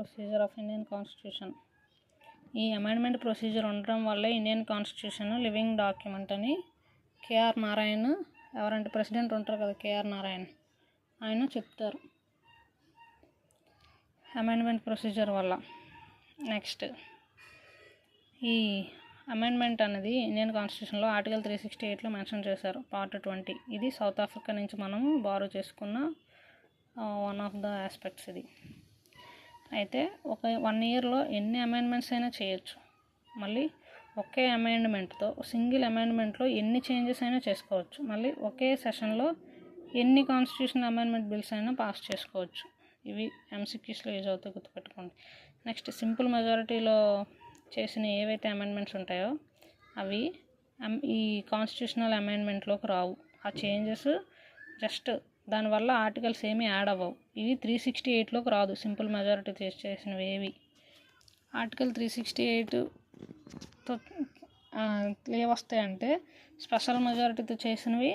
Procedure of Indian constitution. ఈ amendment procedure ఉండడం వల్లే ఇండియన్ కాన్స్టిట్యూషన్ లివింగ్ డాక్యుమెంట్ అని కేఆర్ నారాయణ్, ఎవరంటే ప్రెసిడెంట్ ఉంటారు కదా కేఆర్ నారాయణ్, ఆయన చెప్తారు అమెండ్మెంట్ ప్రొసీజర్ వల్ల. నెక్స్ట్, ఈ అమెండ్మెంట్ అనేది ఇండియన్ కాన్స్టిట్యూషన్లో ఆర్టికల్ 368లో మెన్షన్ చేశారు, పార్ట్ 20. ఇది సౌత్ ఆఫ్రికా నుంచి మనం బారో చేసుకున్న వన్ ఆఫ్ ద ఆస్పెక్ట్స్ ఇది. అయితే ఒక 1 ఇయర్లో ఎన్ని అమెండ్మెంట్స్ అయినా చేయొచ్చు. మళ్ళీ ఒకే అమెండ్మెంట్తో, సింగిల్ అమెండ్మెంట్లో ఎన్ని చేంజెస్ అయినా చేసుకోవచ్చు. మళ్ళీ ఒకే సెషన్లో ఎన్ని కాన్స్టిట్యూషన్ అమెండ్మెంట్ బిల్స్ అయినా పాస్ చేసుకోవచ్చు. ఇవి ఎంసీక్యూస్లో యూజ్ అవుతాయి, గుర్తుపెట్టుకోండి. నెక్స్ట్, సింపుల్ మెజారిటీలో చేసిన ఏవైతే అమెండ్మెంట్స్ ఉంటాయో అవి ఈ కాన్స్టిట్యూషనల్ అమెండ్మెంట్లోకి రావు. ఆ చేంజెస్ జస్ట్ దానివల్ల ఆర్టికల్స్ ఏమీ యాడ్ అవ్వవు. ఇవి 368లోకి రాదు, సింపుల్ మెజారిటీ చేసినవి ఏవి. ఆర్టికల్ 368తో ఏవొస్తాయంటే స్పెషల్ మెజారిటీతో చేసినవి,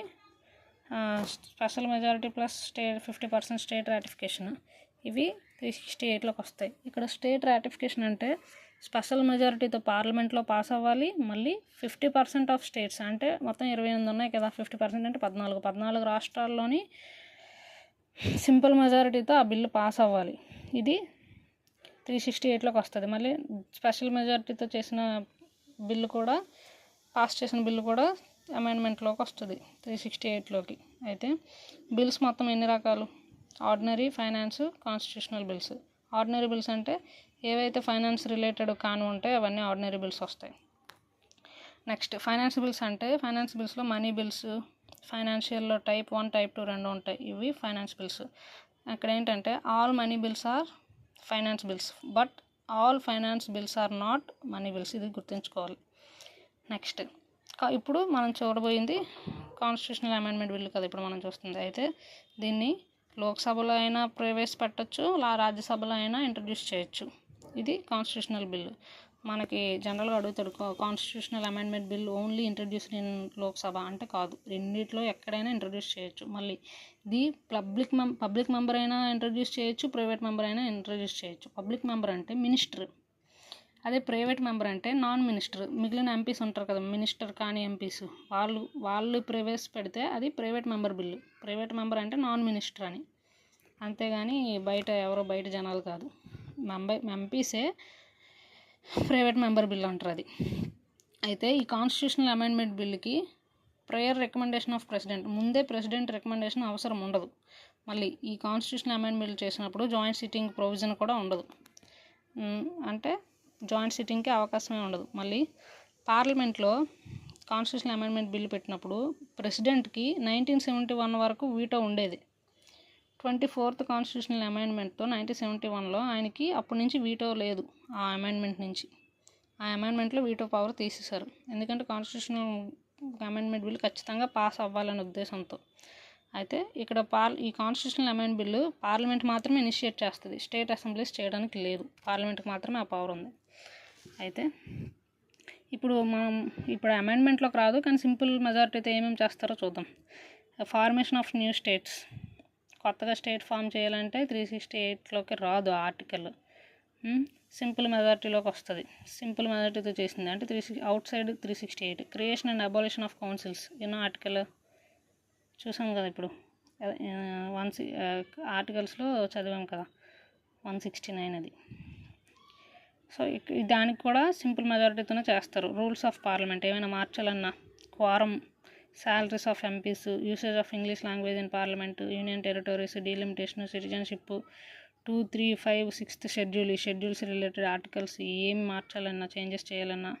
special majority plus 50% state ratification, ఇవి 368లోకి వస్తాయి. ఇక్కడ స్టేట్ రాటిఫికేషన్ అంటే స్పెషల్ మెజారిటీతో పార్లమెంట్లో పాస్ అవ్వాలి. మళ్ళీ 50% ఆఫ్ స్టేట్స్, అంటే మొత్తం 28 ఉన్నాయి కదా, 50% అంటే 14 రాష్ట్రాల్లోని సింపుల్ మెజారిటీతో ఆ బిల్లు పాస్ అవ్వాలి. ఇది 368లోకి వస్తుంది. మళ్ళీ స్పెషల్ మెజారిటీతో చేసిన బిల్లు కూడా, పాస్ చేసిన బిల్లు కూడా అమెండ్మెంట్లోకి వస్తుంది 368లోకి. అయితే బిల్స్ మొత్తం ఎన్ని రకాలు? Ordinary, finance, constitutional bills. Ordinary bills అంటే ఏవైతే ఫైనాన్స్ రిలేటెడ్ కాని ఉంటాయో అవన్నీ ఆర్డినరీ బిల్స్ వస్తాయి. నెక్స్ట్, ఫైనాన్స్ బిల్స్ అంటే ఫైనాన్స్ బిల్స్లో మనీ బిల్స్, ఫైనాన్షియల్లో టైప్ 1, టైప్ 2 రెండు ఉంటాయి. ఇవి ఫైనాన్స్ బిల్స్. అక్కడ ఏంటంటే all money bills are finance bills, but all finance bills are not money bills. ఇది గుర్తుంచుకోవాలి. నెక్స్ట్, ఇప్పుడు మనం చూడబోయింది కాన్స్టిట్యూషనల్ అమెండ్మెంట్ బిల్లు కదా ఇప్పుడు మనం చూస్తుంది. అయితే దీన్ని లోక్సభలో అయినా ప్రవేశపెట్టచ్చు, రాజ్యసభలో అయినా ఇంట్రడ్యూస్ చేయొచ్చు. ఇది కాన్స్టిట్యూషనల్ బిల్లు. మనకి జనరల్గా అడుగుతాడు, constitutional amendment bill only introduced in Lok Sabha అంటే కాదు, రెండిట్లో ఎక్కడైనా ఇంట్రడ్యూస్ చేయొచ్చు. మళ్ళీ ఇది పబ్లిక్ మెంబర్ అయినా ఇంట్రడ్యూస్ చేయొచ్చు, ప్రైవేట్ మెంబర్ అయినా ఇంట్రడ్యూస్ చేయొచ్చు. పబ్లిక్ మెంబర్ అంటే మినిస్టర్, అదే ప్రైవేట్ మెంబర్ అంటే నాన్ మినిస్టర్. మిగిలిన ఎంపీస్ ఉంటారు కదా, మినిస్టర్ కానీ ఎంపీస్, వాళ్ళు ప్రవేశపెడితే అది private member bill. Private member అంటే నాన్ మినిస్టర్ అని, అంతేగాని బయట జనాలు కాదు. ఎంపీసే ప్రైవేట్ మెంబర్ బిల్ అంటారు అది. అయితే ఈ కాన్స్టిట్యూషనల్ అమెండ్మెంట్ బిల్లుకి ప్రయర్ రికమెండేషన్ ఆఫ్ ప్రెసిడెంట్, ముందే ప్రెసిడెంట్ రికమెండేషన్ అవసరం ఉండదు. మళ్ళీ ఈ కాన్స్టిట్యూషనల్ అమెండ్మెంట్ బిల్ చేసినప్పుడు జాయింట్ సిట్టింగ్ ప్రొవిజన్ కూడా ఉండదు, అంటే జాయింట్ సిట్టింగ్కి అవకాశమే ఉండదు. మళ్ళీ పార్లమెంట్లో కాన్స్టిట్యూషనల్ అమెండ్మెంట్ బిల్లు పెట్టినప్పుడు ప్రెసిడెంట్కి 1971 వరకు వీటో ఉండేది. 24th కాన్స్టిట్యూషనల్ అమెండ్మెంట్తో 1971లో ఆయనకి అప్పటి నుంచి వీటో లేదు. ఆ అమెండ్మెంట్లో వీటో పవర్ తీసేశారు. ఎందుకంటే కాన్స్టిట్యూషనల్ అమెండ్మెంట్ బిల్లు ఖచ్చితంగా పాస్ అవ్వాలనే ఉద్దేశంతో. అయితే ఇక్కడ ఈ కాన్స్టిట్యూషనల్ అమెండ్మెంట్ బిల్లు పార్లమెంట్ మాత్రమే ఇనిషియేట్ చేస్తుంది, స్టేట్ అసెంబ్లీస్ చేయడానికి లేదు. పార్లమెంట్కి మాత్రమే ఆ పవర్ ఉంది. అయితే ఇప్పుడు అమెండ్మెంట్లోకి రాదు, కానీ సింపుల్ మెజారిటీతో ఏమేమి చేస్తారో చూద్దాం. ఫార్మేషన్ ఆఫ్ న్యూ స్టేట్స్, కొత్తగా స్టేట్ ఫామ్ చేయాలంటే 368లోకి రాదు ఆర్టికల్, సింపుల్ మెజారిటీలోకి వస్తుంది. సింపుల్ మెజారిటీతో చేసింది అంటే out side 368. Creation and abolition of councils, ఎన్నో ఆర్టికల్ చూసాం కదా ఇప్పుడు, ఆర్టికల్స్లో చదివాం కదా, 169 అది. సో దానికి కూడా సింపుల్ మెజారిటీతోనే చేస్తారు. రూల్స్ ఆఫ్ పార్లమెంట్ ఏమైనా మార్చాలన్నా, క్వారం, salaries of MPs, usage of English language in Parliament, Union Territories, delimitation, citizenship, 2, 3, 5, 6th schedule, ఈ షెడ్యూల్స్ రిలేటెడ్ ఆర్టికల్స్ ఏం మార్చాలన్నా, చేంజెస్ చేయాలన్నా.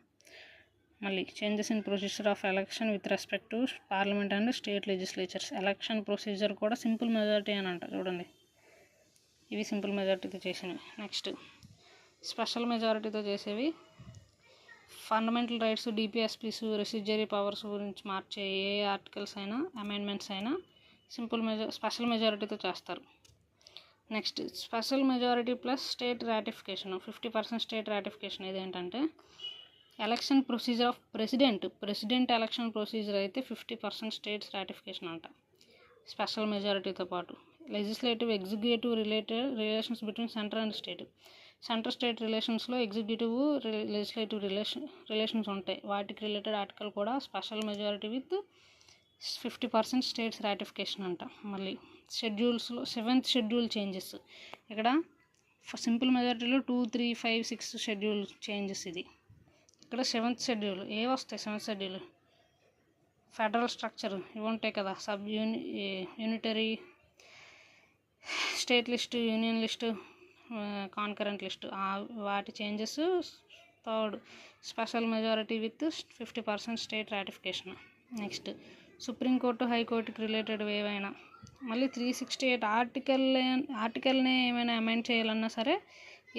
మళ్ళీ changes in procedure of election with respect to parliament and state legislatures. Election procedure కూడా simple majority అని అంటారు చూడండి, ఇవి సింపుల్ మెజారిటీతో చేసినవి. నెక్స్ట్, స్పెషల్ మెజారిటీతో చేసేవి fundamental rights, DPSPs, residuary powers గురించి మార్చే ఏ ఆర్టికల్స్ అయినా, అమెండ్మెంట్స్ అయినా స్పెషల్ మెజారిటీతో చేస్తారు. Next, special majority plus state ratification, 50% state ratification. ఇదేంటంటే election procedure of president election procedure అయితే 50% స్టేట్స్ రాటిఫికేషన్ అంట, స్పెషల్ మెజారిటీతో పాటు. Legislative executive relations between centre and state. Centre state రిలేషన్స్లో ఎగ్జిక్యూటివ్ లెజిస్లేటివ్ రిలేషన్స్ ఉంటాయి. వాటికి రిలేటెడ్ ఆర్టికల్ కూడా special majority with 50% states ratification అంట. మళ్ళీ షెడ్యూల్స్లో 7th షెడ్యూల్ చేంజెస్. ఇక్కడ సింపుల్ మెజారిటీలో 2, 3, 5, 6 షెడ్యూల్ చేంజెస్. ఇది ఇక్కడ 7th షెడ్యూల్ ఏవి వస్తాయి? 7th షెడ్యూల్ ఫెడరల్ స్ట్రక్చర్ ఇవి ఉంటాయి కదా, unitary state list, union list, concurrent list, వాటి changes. 3rd special majority with 50% state ratification. Next supreme court, హైకోర్టుకి రిలేటెడ్ ఏవైనా. మళ్ళీ 368 ఆర్టికల్నే ఏమైనా అమెండ్ చేయాలన్నా సరే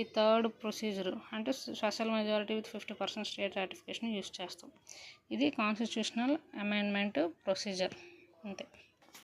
ఈ 3rd ప్రొసీజర్ అంటే special majority with 50% state ratification use చేస్తాం. ఇది కాన్స్టిట్యూషనల్ అమెండ్మెంట్ ప్రొసీజర్ అంతే.